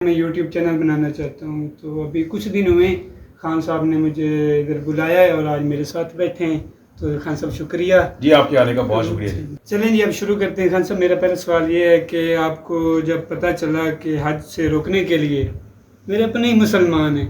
میں YouTube channel بنانا چاہتا ہوں، تو ابھی کچھ دن ہوئے خان صاحب نے مجھے ادھر بلایا ہے اور آج میرے ساتھ بیٹھے ہیں، تو خان صاحب شکریہ جی، آپ کے آنے کا بہت شکریہ جی۔ چلیں جی اب شروع کرتے ہیں۔ خان صاحب میرا پہلا سوال یہ ہے کہ آپ کو جب پتہ چلا کہ حج سے روکنے کے لیے میرے اپنے ہی مسلمان ہیں،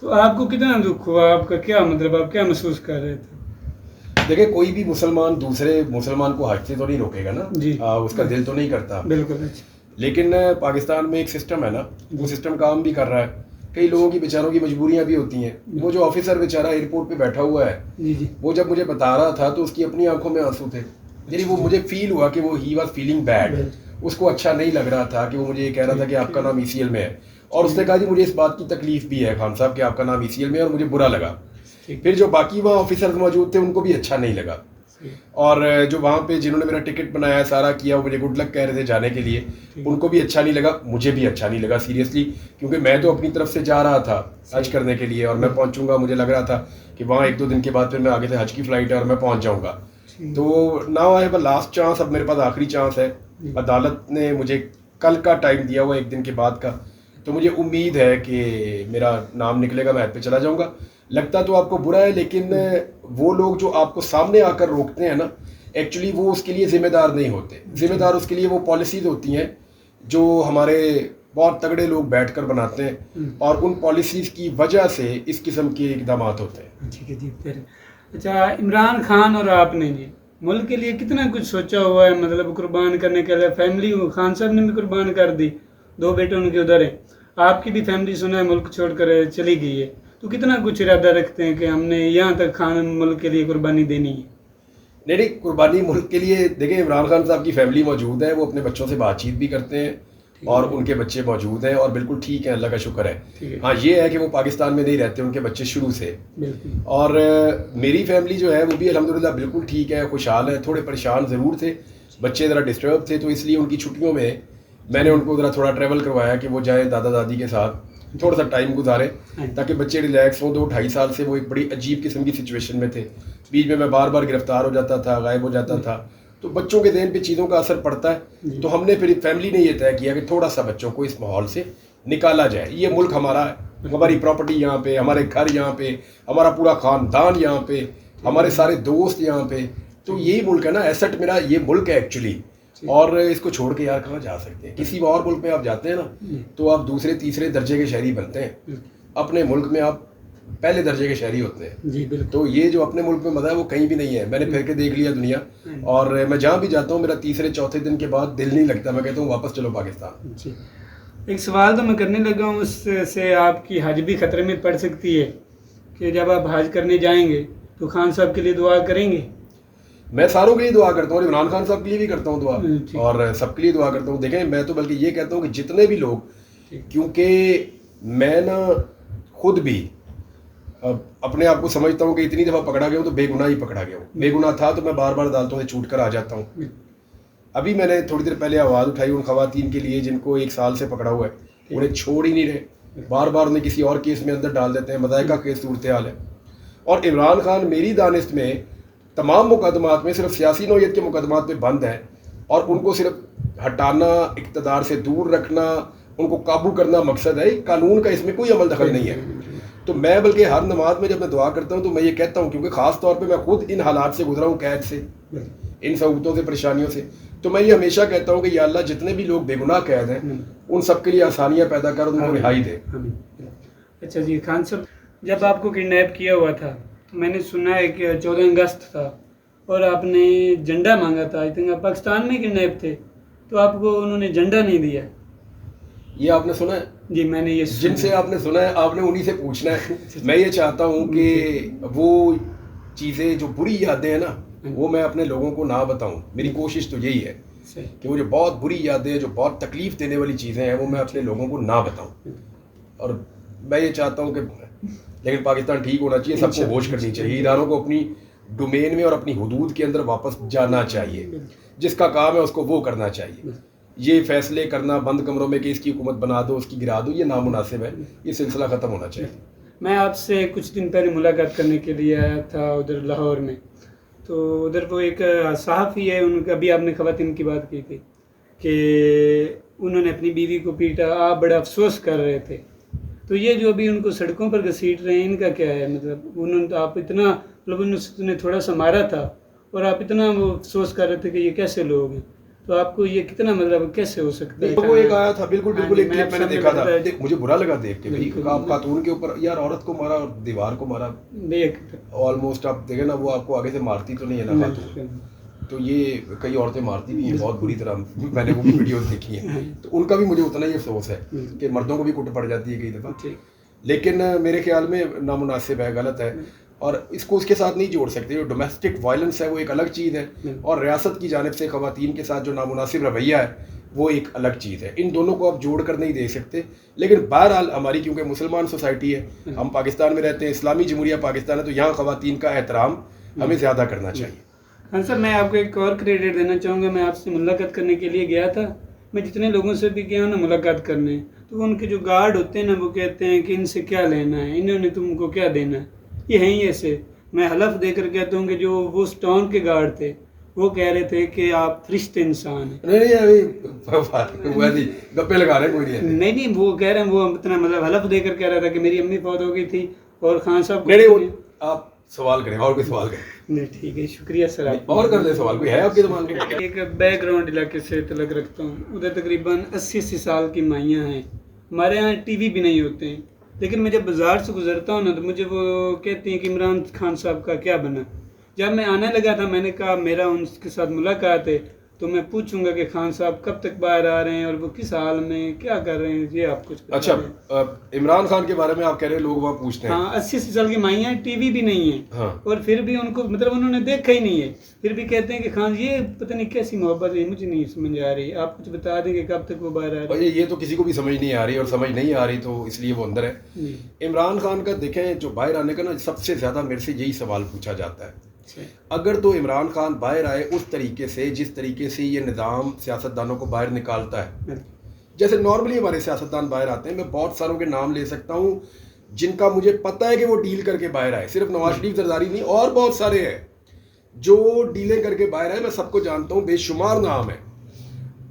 تو آپ کو کتنا دکھ ہوا؟ آپ کا کیا مطلب، آپ کیا محسوس کر رہے تھے؟ دیکھیں، کوئی بھی مسلمان دوسرے مسلمان کو حج سے تو نہیں روکے گا نا جی، اس کا دل تو نہیں کرتا بالکل۔ اچھا، لیکن پاکستان میں ایک سسٹم ہے نا، وہ سسٹم کام بھی کر رہا ہے۔ کئی لوگوں کی بیچاروں کی مجبوریاں بھی ہوتی ہیں۔ وہ جو آفیسر بیچارہ ایئرپورٹ پہ بیٹھا ہوا ہے، جی جی، وہ جب مجھے بتا رہا تھا تو اس کی اپنی آنکھوں میں آنسو تھے، یعنی وہ مجھے فیل ہوا کہ وہ ہی واز فیلنگ بیڈ، اس کو اچھا نہیں لگ رہا تھا کہ وہ مجھے یہ کہہ رہا تھا کہ آپ کا نام ECL میں ہے، اور اس نے کہا جی مجھے اس بات کی تکلیف بھی ہے خان صاحب کہ آپ کا نام ECL میں ہے، اور مجھے برا لگا۔ پھر جو باقی وہاں آفیسرز موجود تھے ان کو بھی اچھا نہیں لگا، اور جو وہاں پہ جنہوں نے میرا ٹکٹ بنایا سارا کیا، وہ مجھے گڈ لک کہہ رہے تھے جانے کے لیے، ان کو بھی اچھا نہیں لگا، مجھے بھی اچھا نہیں لگا سیریسلی، کیونکہ میں تو اپنی طرف سے جا رہا تھا حج کرنے کے لیے، اور میں پہنچوں گا، مجھے لگ رہا تھا کہ وہاں 1-2 دن کے بعد پھر میں آگے سے حج کی فلائٹ ہے اور میں پہنچ جاؤں گا۔ تو now I have a last chance, اب میرے پاس آخری چانس ہے۔ عدالت نے مجھے کل کا ٹائم دیا ہوا 1 دن کے بعد کا، تو مجھے امید ہے کہ میرا نام نکلے گا، میں حج پہ چلا جاؤں گا۔ لگتا تو آپ کو برا ہے، لیکن وہ لوگ جو آپ کو سامنے آ کر روکتے ہیں نا، ایکچولی وہ اس کے لیے ذمہ دار نہیں ہوتے، ذمہ دار اس کے لیے وہ پالیسیز ہوتی ہیں جو ہمارے بہت تگڑے لوگ بیٹھ کر بناتے ہیں، اور ان پالیسیز کی وجہ سے اس قسم کے اقدامات ہوتے ہیں۔ ٹھیک ہے جی، پھر اچھا عمران خان اور آپ نے جی ملک کے لیے کتنا کچھ سوچا ہوا ہے، مطلب قربان کرنے کے لیے فیملی خان صاحب نے بھی قربان کر دی، 2 بیٹے ان کے ادھر ہیں، آپ کی بھی فیملی سنا ہے ملک چھوڑ کر چلی گئی ہے، تو کتنا کچھ ارادہ رکھتے ہیں کہ ہم نے یہاں تک خان ملک کے لیے قربانی دینی ہے؟ نہیں، قربانی ملک کے لیے دیکھیں، عمران خان صاحب کی فیملی موجود ہے، وہ اپنے بچوں سے بات چیت بھی کرتے ہیں، اور ان کے بچے موجود ہیں اور بالکل ٹھیک ہیں، اللہ کا شکر ہے۔ ہاں یہ ہے کہ وہ پاکستان میں نہیں رہتے، ان کے بچے شروع سے، اور میری فیملی جو ہے وہ بھی الحمدللہ بالکل ٹھیک ہے، خوشحال ہے۔ تھوڑے پریشان ضرور تھے، بچے ذرا ڈسٹرب تھے، تو اس لیے ان کی چھٹیوں میں نے ان کو ذرا تھوڑا ٹریول کروایا کہ وہ جائیں دادا دادی کے ساتھ، تھوڑا سا ٹائم گزارے تاکہ بچے ریلیکس ہوں۔ 2-2.5 سال سے وہ ایک بڑی عجیب قسم کی سچویشن میں تھے، بیچ میں بار بار گرفتار ہو جاتا تھا، غائب ہو جاتا تھا، تو بچوں کے ذہن پہ چیزوں کا اثر پڑتا ہے۔ تو ہم نے پھر فیملی نے یہ طے کیا کہ تھوڑا سا بچوں کو اس ماحول سے نکالا جائے۔ یہ ملک ہمارا ہے، ہماری پراپرٹی یہاں پہ، ہمارے گھر یہاں پہ، ہمارا پورا خاندان یہاں پہ، ہمارے سارے دوست یہاں پہ، تو یہی ملک ہے نا، ایسٹ میرا یہ ملک ہے ایکچولی، اور اس کو چھوڑ کے یار کہاں جا سکتے ہیں؟ کسی اور ملک میں آپ جاتے ہیں نا تو آپ دوسرے تیسرے درجے کے شہری بنتے ہیں، اپنے ملک میں آپ پہلے درجے کے شہری ہوتے ہیں۔ تو یہ جو اپنے ملک میں مزہ ہے وہ کہیں بھی نہیں ہے۔ میں نے پھر کے دیکھ لیا دنیا، اور میں جہاں بھی جاتا ہوں میرا 3-4 دن کے بعد دل نہیں لگتا، میں کہتا ہوں واپس چلو پاکستان۔ ایک سوال تو میں کرنے لگا ہوں، اس سے آپ کی حج بھی خطرے میں پڑ سکتی ہے کہ جب آپ حج کرنے جائیں گے تو خان صاحب کے لیے دعا کریں گے؟ میں ساروں کے لیے دعا کرتا ہوں، اور عمران خان صاحب کے لیے بھی کرتا ہوں دعا، اور سب کے لیے دعا کرتا ہوں۔ دیکھیں، میں تو بلکہ یہ کہتا ہوں کہ جتنے بھی لوگ، کیونکہ میں نا خود بھی اپنے آپ کو سمجھتا ہوں کہ اتنی دفعہ پکڑا گیا ہوں تو بے گناہ ہی پکڑا گیا ہوں، بے گناہ تھا تو میں بار بار عدالتوں سے چھوٹ کر آ جاتا ہوں۔ ابھی میں نے تھوڑی دیر پہلے آواز اٹھائی ان خواتین کے لیے جن کو 1 سال سے پکڑا ہوا ہے، انہیں چھوڑ ہی نہیں رہے، بار بار انہیں کسی اور کیس میں اندر ڈال دیتے ہیں، مضائقہ کیس صورتحال ہے۔ اور عمران خان میری دانست میں تمام مقدمات میں صرف سیاسی نوعیت کے مقدمات میں بند ہیں، اور ان کو صرف ہٹانا، اقتدار سے دور رکھنا، ان کو قابو کرنا مقصد ہے، قانون کا اس میں کوئی عمل دخل نہیں ہے۔ تو میں بلکہ ہر نماز میں جب میں دعا کرتا ہوں تو میں یہ کہتا ہوں، کیونکہ خاص طور پہ میں خود ان حالات سے گزرا ہوں، قید سے، ان صعوبتوں سے، پریشانیوں سے، تو میں یہ ہمیشہ کہتا ہوں کہ یا اللہ جتنے بھی لوگ بے گناہ قید ہیں ان سب کے لیے آسانیاں پیدا کر، ان کو رہائی دے۔ اچھا جی، خان صاحب جب آپ کو کڈنیپ کیا ہوا تھا تو میں نے سنا ہے کہ 14 اگست تھا اور آپ نے جھنڈا مانگا تھا، آپ پاکستان میں کڈنیپ تھے تو آپ کو انہوں نے جھنڈا نہیں دیا۔ یہ آپ نے سنا ہے؟ جی میں نے یہ جن سے آپ نے سنا ہے آپ نے انہی سے پوچھنا ہے۔ میں یہ چاہتا ہوں کہ وہ چیزیں جو بری یادیں ہیں نا وہ میں اپنے لوگوں کو نہ بتاؤں، میری کوشش تو یہی ہے کہ وہ جو بہت بری یادیں، جو بہت تکلیف دینے والی چیزیں ہیں وہ میں اپنے لوگوں کو نہ بتاؤں، اور میں یہ چاہتا ہوں کہ لیکن پاکستان ٹھیک ہونا چاہیے، سب کو ہوش کرنی چاہیے، اداروں کو اپنی ڈومین میں اور اپنی حدود کے اندر واپس جانا چاہیے، جس کا کام ہے اس کو وہ کرنا چاہیے۔ یہ فیصلے کرنا بند کمروں میں کہ اس کی حکومت بنا دو، اس کی گرا دو، یہ نامناسب ہے، یہ سلسلہ ختم ہونا چاہیے۔ میں آپ سے کچھ دن پہلے ملاقات کرنے کے لیے آیا تھا ادھر لاہور میں، تو ادھر وہ ایک صحافی ہے، ان کا بھی آپ نے خواتین کی بات کی تھی کہ انہوں نے اپنی بیوی کو پیٹا, آپ بڑا افسوس کر رہے تھے. تو یہ جو ابھی ان کو سڑکوں پر گھسیٹ رہے ہیں, ان کا کیا ہے؟ مطلب انہوں نے, آپ اتنا مطلب انہوں نے تھوڑا سا مارا تھا اور آپ اتنا وہ افسوس کر رہے تھے کہ یہ کیسے لوگ ہیں, تو آپ کو یہ کتنا مطلب کیسے ہو سکتا ہے؟ وہ ایک آیا تھا بالکل بالکل ایک کلپ میں نے دیکھا تھا, مجھے برا لگا دیکھ کے, آپ خاتون کے اوپر یار عورت کو مارا اور دیوار کو مارا آلموسٹ. آپ دیکھیں نا وہ آپ کو آگے سے مارتی تو نہیں ہے نا خاتون, تو یہ کئی عورتیں مارتی بھی ہیں بہت بری طرح, میں نے وہ بھی ویڈیوز دیکھی ہیں, تو ان کا بھی مجھے اتنا ہی افسوس ہے کہ مردوں کو بھی کٹ پڑ جاتی ہے کئی دفعہ, لیکن میرے خیال میں نامناسب ہے, غلط ہے, اور اس کو اس کے ساتھ نہیں جوڑ سکتے. جو ڈومیسٹک وائلنس ہے وہ ایک الگ چیز ہے, اور ریاست کی جانب سے خواتین کے ساتھ جو نامناسب رویہ ہے وہ ایک الگ چیز ہے. ان دونوں کو آپ جوڑ کر نہیں دے سکتے. لیکن بہرحال ہماری کیونکہ مسلمان سوسائٹی ہے, ہم پاکستان میں رہتے ہیں, اسلامی جمہوریہ پاکستان ہے, تو یہاں خواتین کا احترام ہمیں زیادہ کرنا چاہیے. ہاں سر, میں آپ کو ایک اور کریڈٹ دینا چاہوں گا. میں آپ سے ملاقات کرنے کے لیے گیا تھا, میں جتنے لوگوں سے بھی گیا ہوں نا ملاقات کرنے, تو ان کے جو گارڈ ہوتے ہیں نا وہ کہتے ہیں کہ ان سے کیا لینا ہے, انہوں نے تم کو کیا دینا ہے, یہ ہیں ہی ایسے. میں حلف دے کر کہتا ہوں کہ جو وہ اس ٹاؤن کے گارڈ تھے وہ کہہ رہے تھے کہ آپ فرشتے انسان ہیں. گپے لگا رہے کوئی نہیں, وہ کہہ رہے ہیں, وہ اتنا مطلب حلف دے کر کہہ رہا تھا کہ میری امی فوت ہو گئی تھی اور خان صاحب آپ سوال کریں اور کوئی سوال کریں. نہیں ٹھیک ہے, شکریہ سر. آپ اور کر دیں سوال, کوئی ہے آپ کے دماغ میں؟ ایک بیک گراؤنڈ علاقے سے تعلق رکھتا ہوں, ادھر تقریباً 80 سال کی مائیاں ہیں. ہمارے یہاں ٹی وی بھی نہیں ہوتے ہیں, لیکن میں جب بازار سے گزرتا ہوں نا تو مجھے وہ کہتی ہیں کہ عمران خان صاحب کا کیا بنا. جب میں آنے لگا تھا میں نے کہا میرا ان کے ساتھ ملاقات ہے تو میں پوچھوں گا کہ خان صاحب کب تک باہر آ رہے ہیں اور وہ کس حال میں کیا کر رہے ہیں, یہ آپ کچھ. اچھا, عمران خان کے بارے میں آپ کہہ رہے ہیں لوگ وہاں پوچھتے ہیں. ہاں, 80 سال کی مائیاں ہیں, ٹی وی بھی نہیں ہے, اور پھر بھی ان کو مطلب انہوں نے دیکھا ہی نہیں ہے, پھر بھی کہتے ہیں کہ خان یہ پتہ نہیں کیسی محبت ہے, مجھے نہیں سمجھ آ رہی. آپ کچھ بتا دیں کہ کب تک وہ باہر آ رہے ہیں. یہ تو کسی کو بھی سمجھ نہیں آ رہی, اور سمجھ نہیں آ رہی تو اس لیے وہ اندر ہے. عمران خان کا دیکھیں جو باہر آنے کا نا, سب سے زیادہ میرے سے یہی سوال پوچھا جاتا ہے. اگر تو عمران خان باہر آئے اس طریقے سے جس طریقے سے یہ نظام سیاستدانوں کو باہر نکالتا ہے, جیسے نارملی ہمارے سیاستدان باہر آتے ہیں, میں بہت ساروں کے نام لے سکتا ہوں جن کا مجھے پتہ ہے کہ وہ ڈیل کر کے باہر آئے, صرف نواز شریف زرداری نہیں, اور بہت سارے ہیں جو ڈیلیں کر کے باہر آئے, میں سب کو جانتا ہوں, بے شمار نام ہے.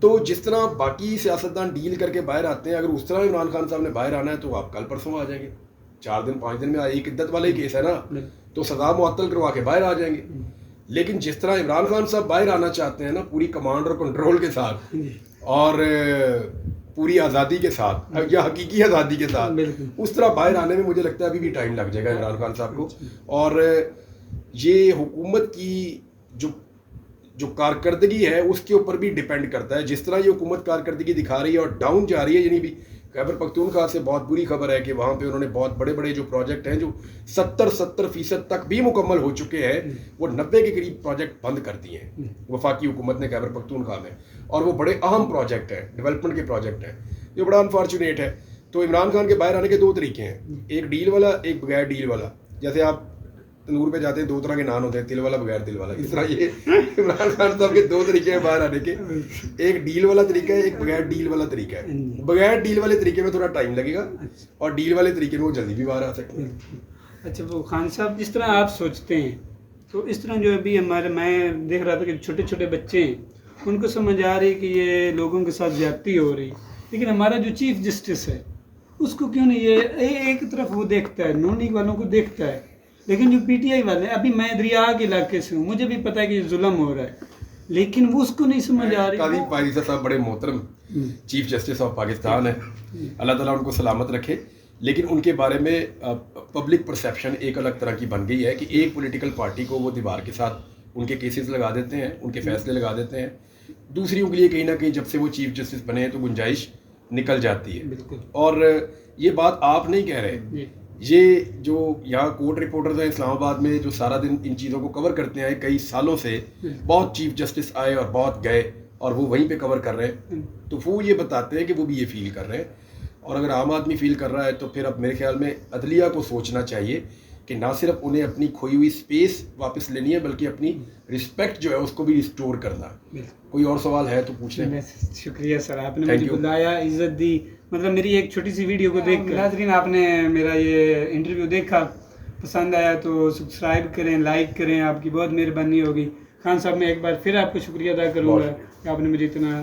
تو جس طرح باقی سیاستدان ڈیل کر کے باہر آتے ہیں, اگر اس طرح عمران خان صاحب نے باہر آنا ہے تو آپ کل پرسوں آ جائیں گے, 4 دن 5 دن میں. ایک عدت والا ہی کیس ہے نا, تو سزا معطل کروا کے باہر آ جائیں گے. لیکن جس طرح عمران خان صاحب باہر آنا چاہتے ہیں نا, پوری کمانڈ اور کنٹرول کے ساتھ اور پوری آزادی کے ساتھ, یا حقیقی آزادی کے ساتھ, اس طرح باہر آنے میں مجھے لگتا ہے ابھی بھی ٹائم لگ جائے گا عمران خان صاحب کو. اور یہ حکومت کی جو کارکردگی ہے اس کے اوپر بھی ڈیپینڈ کرتا ہے. جس طرح یہ حکومت کارکردگی دکھا رہی ہے اور ڈاؤن جا رہی ہے, یعنی بھی خیبر پختونخوا سے بہت بری خبر ہے کہ وہاں پہ انہوں نے بہت بڑے بڑے جو پروجیکٹ ہیں جو 70% تک بھی مکمل ہو چکے ہیں, وہ 90 کے قریب پروجیکٹ بند کر دیے ہیں وفاقی حکومت نے خیبر پختونخوا میں, اور وہ بڑے اہم پروجیکٹ ہیں, ڈیولپمنٹ کے پروجیکٹ ہیں. یہ بڑا انفارچونیٹ ہے. تو عمران خان کے باہر آنے کے 2 طریقے ہیں, ایک ڈیل والا, ایک بغیر ڈیل والا. جیسے آپ تندور پہ جاتے ہیں 2 طرح کے نان ہوتے ہیں, تل والا بغیر تل والا. اس طرح یہ عمران خان صاحب کے 2 طریقے ہیں باہر آنے کے, ایک ڈیل والا طریقہ ہے, ایک بغیر ڈیل والا طریقہ ہے. بغیر ڈیل والے طریقے میں تھوڑا ٹائم لگے گا, اور ڈیل والے طریقے میں وہ جلدی بھی باہر آ سکتے ہیں. اچھا, وہ خان صاحب جس طرح آپ سوچتے ہیں تو اس طرح جو ابھی ہمارے, میں دیکھ رہا تھا کہ چھوٹے چھوٹے بچے ہیں, ان کو سمجھ آ رہی کہ یہ لوگوں کے ساتھ زیادتی ہو رہی, لیکن ہمارا جو چیف جسٹس ہے اس کو کیوں نہیں, یہ ایک طرف وہ دیکھتا ہے, نون لیگ والوں کو دیکھتا ہے, لیکن جو پی ٹی آئی والے, ابھی میں دریا کے علاقے سے ہوں, مجھے بھی پتہ ہے کہ یہ ظلم ہو رہا ہے, لیکن وہ اس کو نہیں سمجھ آ رہی. قاضی پاکیزہ صاحب بڑے محترم چیف جسٹس آف پاکستان ہیں, اللہ تعالیٰ ان کو سلامت رکھے, لیکن ان کے بارے میں پبلک پرسیپشن ایک الگ طرح کی بن گئی ہے کہ ایک پولیٹیکل پارٹی کو وہ دیوار کے ساتھ ان کے کیسز لگا دیتے ہیں, ان کے فیصلے لگا دیتے ہیں, دوسریوں کے لیے کہیں نہ کہیں جب سے وہ چیف جسٹس بنے ہیں تو گنجائش نکل جاتی ہے. اور یہ بات آپ نہیں کہہ رہے, یہ جو یہاں کورٹ رپورٹرز ہیں اسلام آباد میں جو سارا دن ان چیزوں کو کور کرتے ہیں کئی سالوں سے, بہت چیف جسٹس آئے اور بہت گئے اور وہ وہیں پہ کور کر رہے ہیں, تو وہ یہ بتاتے ہیں کہ وہ بھی یہ فیل کر رہے ہیں. اور اگر عام آدمی فیل کر رہا ہے تو پھر اب میرے خیال میں عدلیہ کو سوچنا چاہیے کہ نہ صرف انہیں اپنی کھوئی ہوئی سپیس واپس لینی ہے بلکہ اپنی رسپیکٹ جو ہے اس کو بھی ریسٹور کرنا. کوئی اور سوال ہے تو پوچھ لیں. شکریہ سر, آپ نے مجھے بلایا, عزت دی, مطلب میری ایک چھوٹی سی ویڈیو کو دیکھ کر. ناظرین, آپ نے میرا یہ انٹرویو دیکھا, پسند آیا تو سبسکرائب کریں, لائک کریں, آپ کی بہت مہربانی ہوگی. خان صاحب میں ایک بار پھر آپ کو شکریہ ادا کروں گا کہ آپ نے مجھے اتنا